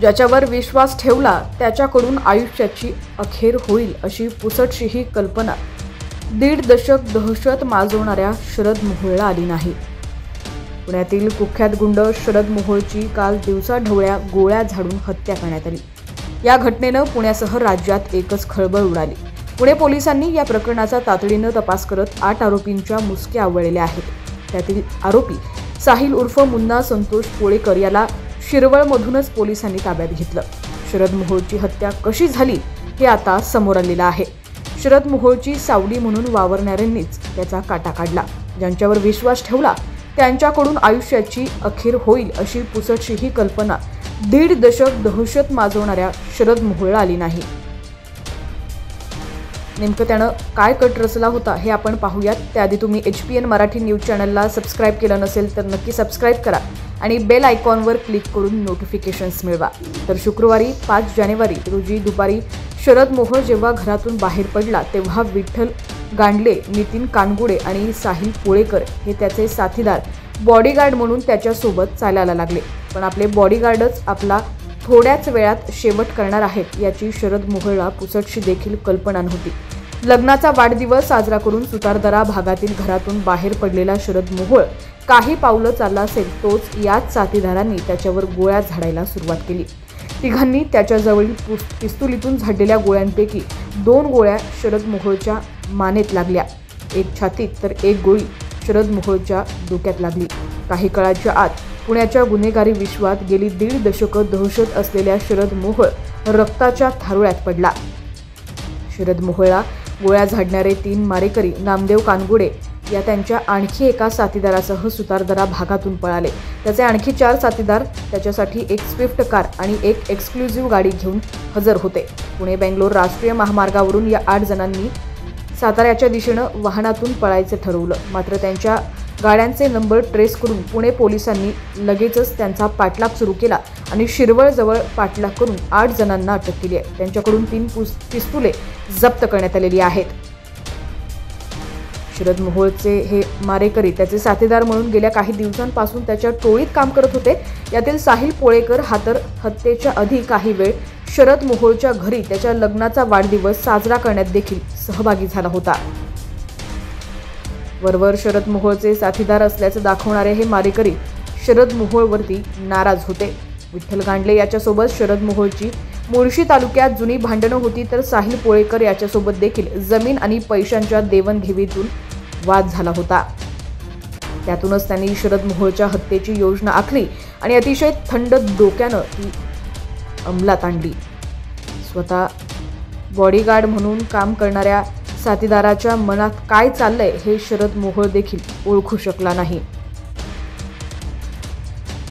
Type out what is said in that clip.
ज्याच्यावर विश्वास ठेवला त्याच्याकडून आयुष्याची अखेर होईल अशी पुसटशी ही कल्पना 1.5 दशक दहशत माजवणाऱ्या शरद मोहोळला आली नाही। पुण्यातील कुख्यात गुंड शरद मोहोळची काल दिवसाढवळ्या गोळ्या झाडून हत्या करण्यात आली। या घटनेनं पुण्यासह राज्यात एकच खळबळ उडाली। पुणे पोलिसांनी या प्रकरणाचा तातडीनं तपास करत 8 आरोपींच्या मुसक्या आवळल्या आहेत। त्यातील आरोपी साहिल उर्फ मुन्ना संतोष पोळेकर याला शिरवळमधूनच पोलिसांनी ताब्यात घेतलं। शरद मोहोळची हत्या कशी झाली हे आता समोर आलेलं आहे। शरद मोहोळची सावली म्हणून वावरणाऱ्यांनीच त्याचा काटा काढला। ज्यांच्यावर विश्वास ठेवला त्यांच्याकडून आयुष्याची अखेर होईल अशी पुसटशी ही कल्पना 1.5 दशक दहशत माजवणाऱ्या शरद मोहोळला आली नाही। नेमकं त्यानं काय कट रचला होता हे आपण पाहूयात। त्याआधी तुम्ही HPN मराठी न्यूज चॅनलला सबस्क्राईब केलं नसेल तर नक्की सबस्क्राईब करा आणि बेल आयकॉनवर क्लिक करून नोटिफिकेशन्स मिळवा। तर शुक्रवारी 5 जानेवारी रोजी दुपारी शरद मोहोळ जेव्हा घरातून बाहेर पडला तेव्हा विठ्ठल गांडले, नितीन कानगुडे आणि साहिल पोळेकर हे त्याचे साथीदार बॉडीगार्ड म्हणून त्याच्यासोबत चालायला लागले। पण आपले बॉडीगार्डच आपला थोड्याच वेळात शेवट करणार आहेत याची शरद मोहोळला पुसटशी देखील कल्पना नव्हती। लग्नाचा वाढदिवस साजरा करून सुतारदरा भागातील घरातून बाहेर पडलेला शरद मोहोळ काही पावलं चालला असेल तोच याच साथीदारांनी त्याच्यावर गोळ्या झाडायला सुरुवात केली। तिघांनी त्याच्याजवळील पिस्तुलीतून झाडलेल्या गोळ्यांपैकी 2 गोळ्या शरद मोहोळच्या मानेत लागल्या, एक छातीत तर एक गोळी शरद मोहोळच्या डोक्यात लागली। काही काळाच्या आत पुण्याच्या गुन्हेगारी विश्वात गेली 1.5 दशक दहशत असलेल्या शरद मोहोळ रक्ताच्या थारोळ्यात पडला। शरद मोहोळला गोळ्या झाडणारे 3 मारेकरी नामदेव कानगुडे या त्यांच्या आणखी एका साथीदारासह सुतारदरा भागातून पळाले। त्याचे आणखी 4 साथीदार त्याच्यासाठी एक स्विफ्ट कार आणि एक एक्सक्लुझिव्ह गाडी घेऊन हजर होते। पुणे बेंगलोर राष्ट्रीय महामार्गावरून या 8 जणांनी साताऱ्याच्या दिशेनं वाहनातून पळायचं ठरवलं। मात्र त्यांच्या गाड्यांचे नंबर ट्रेस करून पुणे पोलिसांनी लगेचच त्यांचा पाठलाग सुरू केला आणि शिरवळजवळ पाठलाग करून 8 जणांना अटक केली आहे। त्यांच्याकडून 3 पिस्तुले जप्त करण्यात आलेली आहेत। शरद मोहोळचे हे मारेकरी त्याचे साथीदार म्हणून गेल्या काही दिवसांपासून त्याच्या टोळीत काम करत होते। यातील साहिल पोळेकर हा तर हत्येच्या आधी काही वेळ शरद मोहोळच्या घरी त्याच्या लग्नाचा वाढदिवस साजरा करण्यात देखील सहभागी झाला होता। वरवर शरद मोहोळचे साथीदार असल्याचं दाखवणारे हे मारेकरी शरद मोहोळवरती नाराज होते। विठ्ठल गांडले याच्यासोबत शरद मोहोळची मुळशी तालुक्यात जुनी भांडणं होती तर साहिल पोळेकर याच्यासोबत देखील जमीन आणि पैशांच्या देवणघेवीतून वाद झाला होता। त्यातूनच त्यांनी शरद मोहोळच्या हत्येची योजना आखली आणि अतिशय थंड डोक्यानं ती अंमलात आणली। स्वतः बॉडीगार्ड म्हणून काम करणाऱ्या साथीदाराच्या मनात काय चाललंय हे शरद मोहोळ देखील ओळखू शकला नाही।